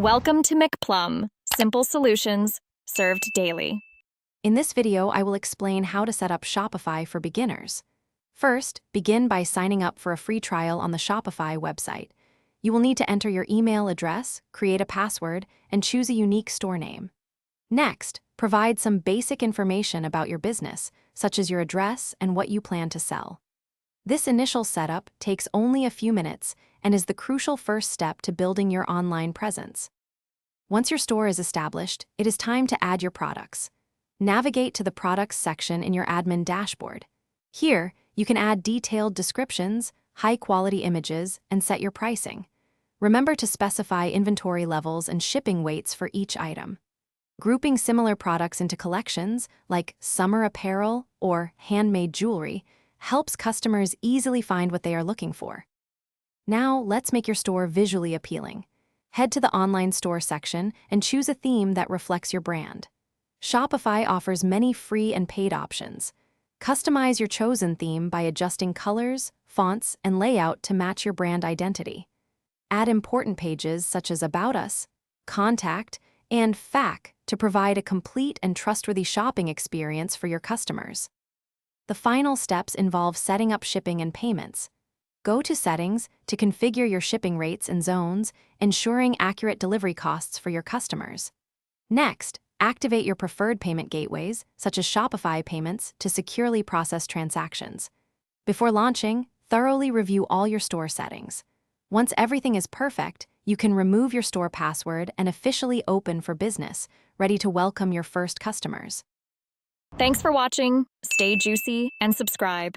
Welcome to McPlum, simple solutions served daily. In this video, I will explain how to set up Shopify for beginners. First, begin by signing up for a free trial on the Shopify website. You will need to enter your email address, create a password, and choose a unique store name. Next, provide some basic information about your business, such as your address and what you plan to sell. This initial setup takes only a few minutes and is the crucial first step to building your online presence. Once your store is established, it is time to add your products. Navigate to the Products section in your admin dashboard. Here, you can add detailed descriptions, high-quality images, and set your pricing. Remember to specify inventory levels and shipping weights for each item. Grouping similar products into collections, like summer apparel or handmade jewelry, helps customers easily find what they are looking for. Now, let's make your store visually appealing. Head to the online store section and choose a theme that reflects your brand. Shopify offers many free and paid options. Customize your chosen theme by adjusting colors, fonts, and layout to match your brand identity. Add important pages such as About Us, Contact, and FAQ to provide a complete and trustworthy shopping experience for your customers. The final steps involve setting up shipping and payments. Go to Settings to configure your shipping rates and zones, ensuring accurate delivery costs for your customers. Next, activate your preferred payment gateways, such as Shopify payments, to securely process transactions. Before launching, thoroughly review all your store settings. Once everything is perfect, you can remove your store password and officially open for business, ready to welcome your first customers. Thanks for watching. Stay juicy and subscribe.